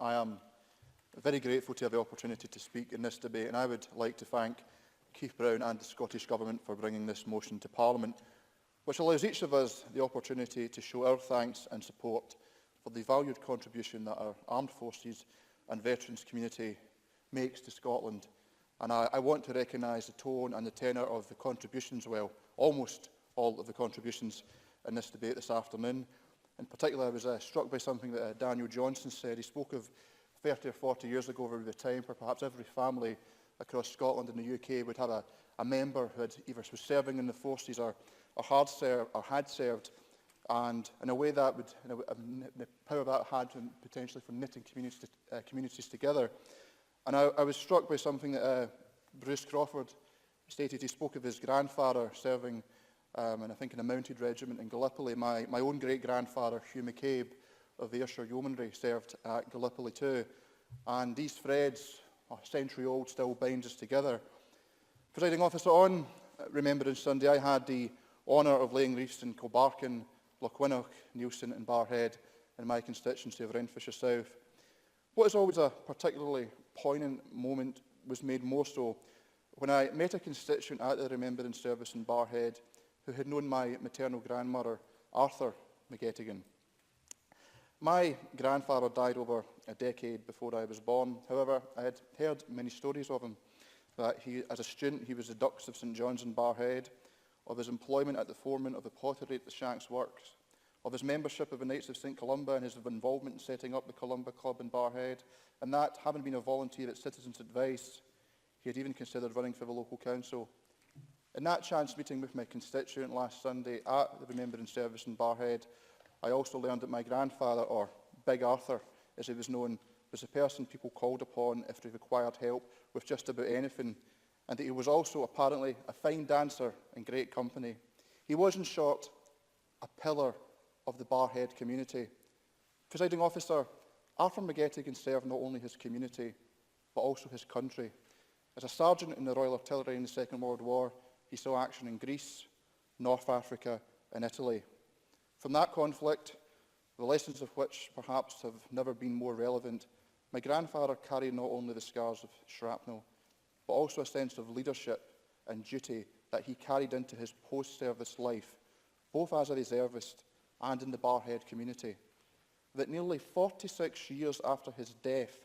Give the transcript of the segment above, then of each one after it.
I am very grateful to have the opportunity to speak in this debate, and I would like to thank Keith Brown and the Scottish Government for bringing this motion to Parliament, which allows each of us the opportunity to show our thanks and support for the valued contribution that our armed forces and veterans community makes to Scotland. And I want to recognise the tone and the tenor of the contributions, well, almost all of the contributions in this debate this afternoon. In particular, I was struck by something that Daniel Johnson said. He spoke of 30 or 40 years ago, there would be a time where perhaps every family across Scotland and the UK would have a member who had either was serving in the forces or had served, and in a way that would, the power that had potentially for knitting communities together. And I was struck by something that Bruce Crawford stated. He spoke of his grandfather serving, and I think in a mounted regiment in Gallipoli. My own great-grandfather, Hugh McCabe, of the Ayrshire Yeomanry, served at Gallipoli too. And these threads, a century old, still binds us together. Presiding Officer, on Remembrance Sunday, I had the honour of laying wreaths in Kilbarchan, Lochwinnoch, Neilson and Barrhead in my constituency of Renfrewshire South. What is always a particularly poignant moment was made more so when I met a constituent at the Remembrance Service in Barrhead who had known my maternal grandmother, Arthur MSP. My grandfather died over a decade before I was born. However, I had heard many stories of him. That as a student, he was the Dux of St John's in Barrhead, of his employment at the foreman of the pottery at the Shanks Works, of his membership of the Knights of St Columba and his involvement in setting up the Columba Club in Barrhead, and that, having been a volunteer at Citizens' Advice, he had even considered running for the local council. In that chance meeting with my constituent last Sunday at the Remembrance Service in Barrhead, I also learned that my grandfather, or Big Arthur as he was known, was the person people called upon if they required help with just about anything, and that he was also apparently a fine dancer and great company. He was, in short, a pillar of the Barrhead community. Presiding Officer, Arthur McGettigan served not only his community, but also his country. As a sergeant in the Royal Artillery in the Second World War, he saw action in Greece, North Africa and Italy. From that conflict, the lessons of which perhaps have never been more relevant, my grandfather carried not only the scars of shrapnel, but also a sense of leadership and duty that he carried into his post-service life, both as a reservist and in the Barrhead community. That nearly 46 years after his death,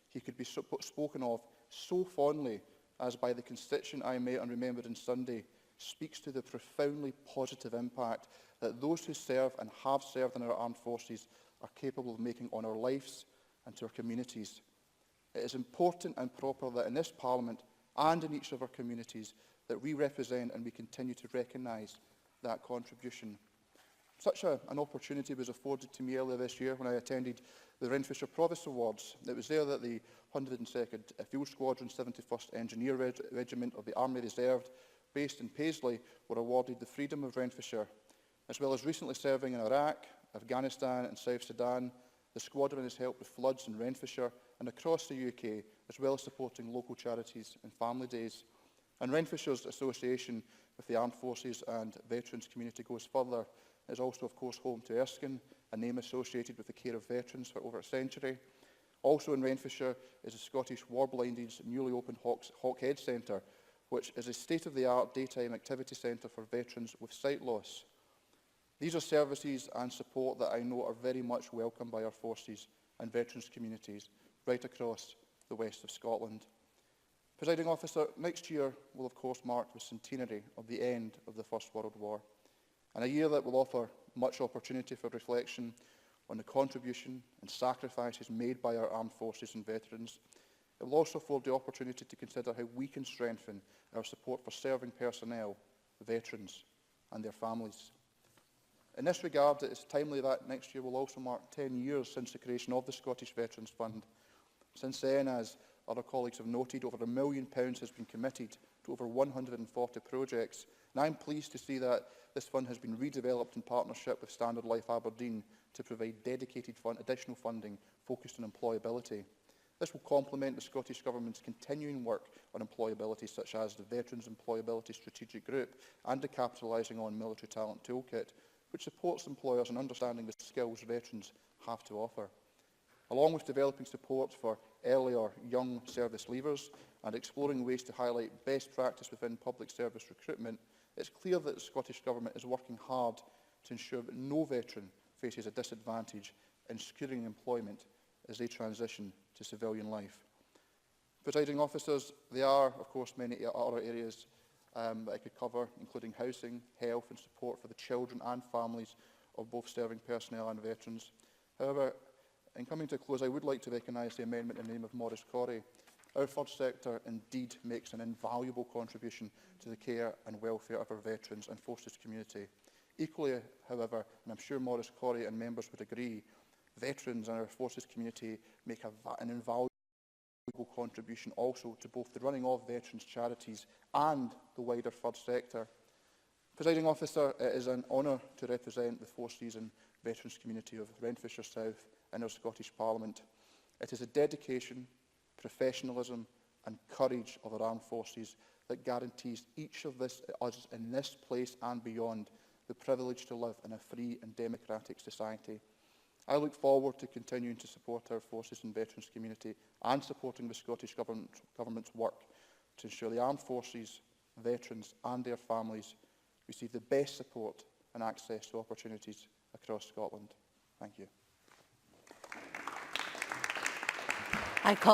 he could be spoken of so fondly as by the constituent I met on Remembrance Sunday, speaks to the profoundly positive impact that those who serve and have served in our armed forces are capable of making on our lives and to our communities. It is important and proper that in this Parliament and in each of our communities that we represent and we continue to recognise that contribution. Such an opportunity was afforded to me earlier this year when I attended the Renfrewshire Provost Awards. It was there that the 102nd Field Squadron 71st Engineer Regiment of the Army Reserve, based in Paisley, were awarded the Freedom of Renfrewshire. As well as recently serving in Iraq, Afghanistan and South Sudan, the squadron has helped with floods in Renfrewshire and across the UK, as well as supporting local charities and family days. And Renfrewshire's association with the armed forces and veterans community goes further. It is also, of course, home to Erskine, a name associated with the care of veterans for over a century. Also in Renfrewshire is the Scottish Warblinded's newly opened Hawkhead Centre, which is a state-of-the-art daytime activity centre for veterans with sight loss. These are services and support that I know are very much welcomed by our forces and veterans communities right across the west of Scotland. Presiding Officer, next year will of course mark the centenary of the end of the First World War, and a year that will offer much opportunity for reflection on the contribution and sacrifices made by our armed forces and veterans. It will also afford the opportunity to consider how we can strengthen our support for serving personnel, veterans and their families. In this regard, it is timely that next year will also mark 10 years since the creation of the Scottish Veterans Fund. Since then, as other colleagues have noted, over £1 million has been committed to over 140 projects, and I'm pleased to see that this fund has been redeveloped in partnership with Standard Life Aberdeen to provide dedicated additional funding focused on employability. This will complement the Scottish Government's continuing work on employability, such as the Veterans Employability Strategic Group and the Capitalising on Military Talent Toolkit, which supports employers in understanding the skills veterans have to offer. Along with developing support for early or young service leavers and exploring ways to highlight best practice within public service recruitment, it's clear that the Scottish Government is working hard to ensure that no veteran faces a disadvantage in securing employment as they transition to civilian life. Presiding officers, there are, of course, many other areas that I could cover, including housing, health and support for the children and families of both serving personnel and veterans. However, in coming to a close, I would like to recognise the amendment in the name of Maurice Corrie. Our third sector indeed makes an invaluable contribution to the care and welfare of our veterans and forces community. Equally, however, and I'm sure Maurice Corrie and members would agree, veterans and our forces community make an invaluable contribution also to both the running of veterans charities and the wider third sector. Presiding officer, it is an honour to represent the forces and veterans community of Renfrewshire South in our Scottish Parliament. It is a dedication, professionalism and courage of our armed forces that guarantees each of us in this place and beyond the privilege to live in a free and democratic society. I look forward to continuing to support our forces and veterans community and supporting the Scottish Government's work to ensure the armed forces, veterans and their families receive the best support and access to opportunities across Scotland. Thank you.